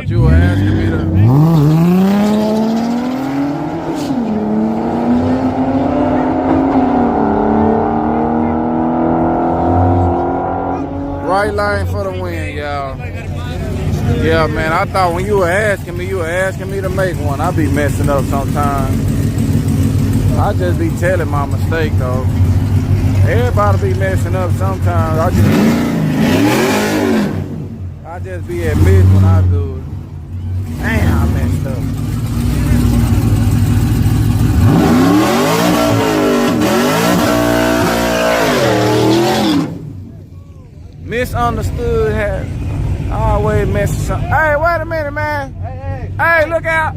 thought you were asking me to. Right lane for the win, y'all. Yeah, man, I thought when you were asking me to make one. I be messing up sometimes. I just be telling my mistake, though. Everybody be messing up sometimes. I just be admitting when I do it. Damn, I messed up. Misunderstood has always messing something. Hey, wait a minute, man. Hey, look out.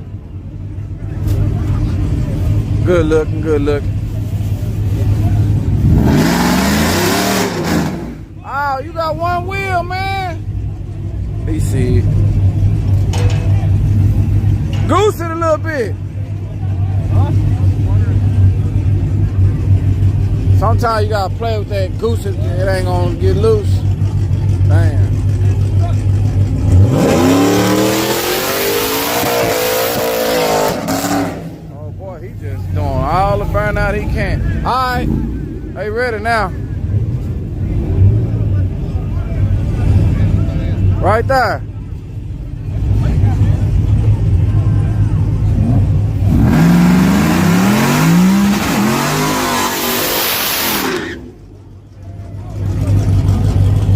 Good looking, good looking. Oh, you got one wheel, man. He see it. Goose it a little bit. Sometimes you gotta play with that goose. It ain't gonna get loose. Damn. Oh boy, he just doing all the burnout he can. All right, they ready now. Right there.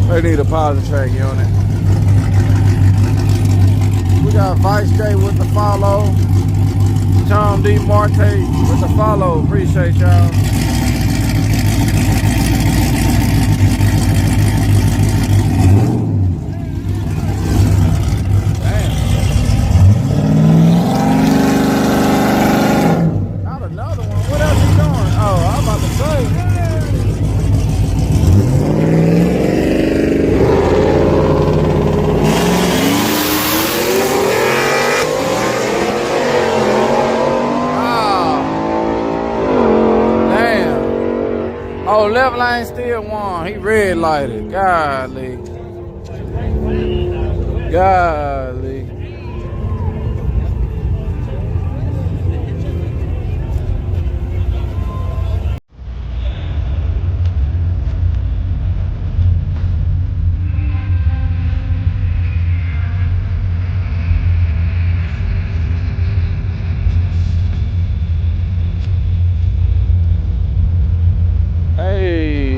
They need a power track unit. We got Vice J with the follow. Tom D. Marte with the follow. Appreciate y'all. Not another one. What else you doing? Oh, I'm about to say. Oh, left lane still won. He red lighted. Golly. Golly. Hey.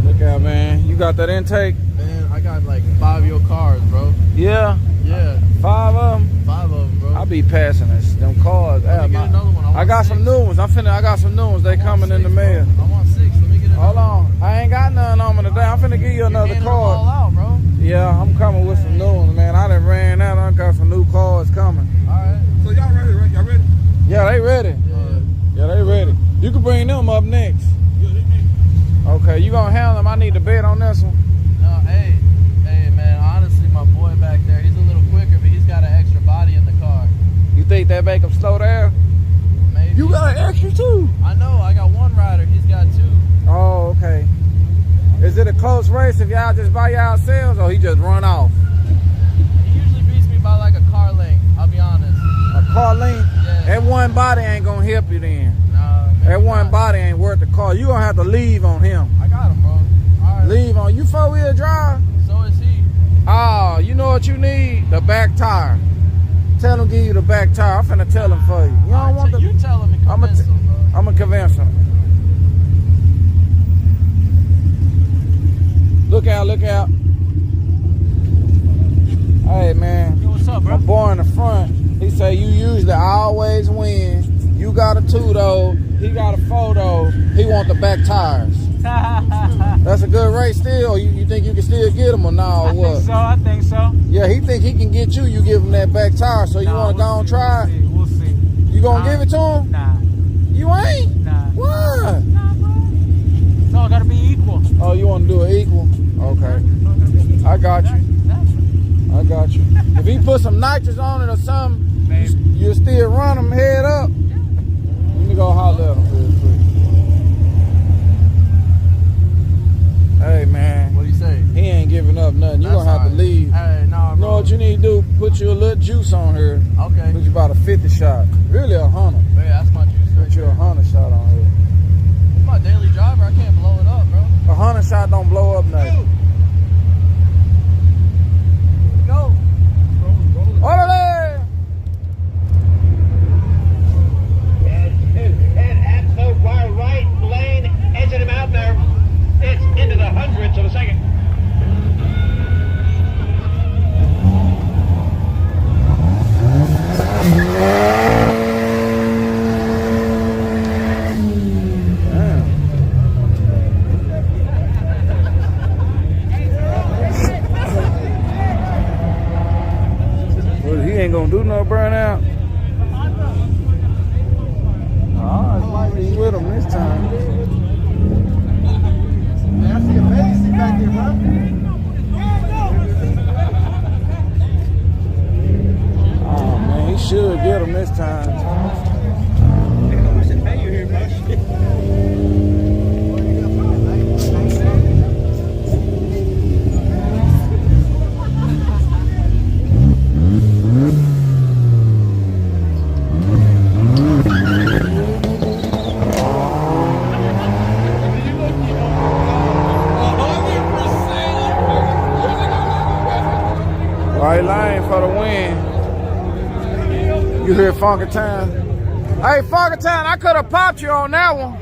Look out, man. You got that intake? Man, I got like 5 of your cars, bro. Yeah? Yeah. 5 of them? 5 of them, bro. I be passing them cars. Let me get another one. I got 6. Some new ones. I got some new ones. They coming 6, in the mail. Bro. I want 6. Let me get another. Hold on. I ain't got none on me today. I'm finna give you another card. All out, bro. Yeah, I'm coming with some new ones, man. I done ran out. I got some new cars coming. Alright. So y'all ready, right? Y'all ready? Yeah, they ready. Yeah, they ready. You can bring them up next. Yeah, they ready. Okay, you gonna handle them? I need to bet on this one. No, hey, man. Honestly, my boy back there, he's a little quicker, but he's got an extra body in the car. You think that make him slow down? Maybe. You got an extra too. I know. I got 1 rider. He's got 2. Oh, okay. Is it a close race if y'all just by yourselves, or he just run off? He usually beats me by like a car length. I'll be honest. A car length? Yeah. That one body ain't gonna help you then. Nah, that one body ain't worth the car. You gonna have to leave on him. I got him, bro. All right. Leave on. You 4-wheel drive? So is he. Oh, you know what you need? The back tire. Tell him give you the back tire. I'm finna tell him for you. You don't want the. You tell him and convince him, bro. I'm gonna convince him. Look out, look out. Hey, man. Yo, what's up, bro? My boy in the front, he say you usually always win. You got a 2 though. He got a 4 though. He want the back tires. That's a good race still. You think you can still get him or nah, or what? I think so. Yeah, he think he can get you. You give him that back tire. So you want to go and try it? We'll see. You gonna give it to him? Nah. You ain't? Nah. Why? Nah, bro. It's all gotta be equal. Oh, you want to do it equal? Okay. I got you. I got you. If he put some nitrous on it or something, you'll still run him head up. Let me go holler at him real quick. Hey, no, You know what you need to do? Put you a little juice on here. Okay. Put you about a 50 shot. Really 100. Yeah, that's my juice right Put you there. 100 shot on here. It's my daily driver. I can't blow it up, bro. 100 shot don't blow up nothing. Go. Orderly! And at the far right lane, edging him out there. It's into the hundreds of a second. Well, he ain't gonna do no burnout. Oh, it might be with him this time. I see a belly seat back there, bro. Oh man, he should get him this time. I should pay you here, bro. Right lane for the win. You hear Funky Town? Hey, Funky Town, I could have popped you on that one.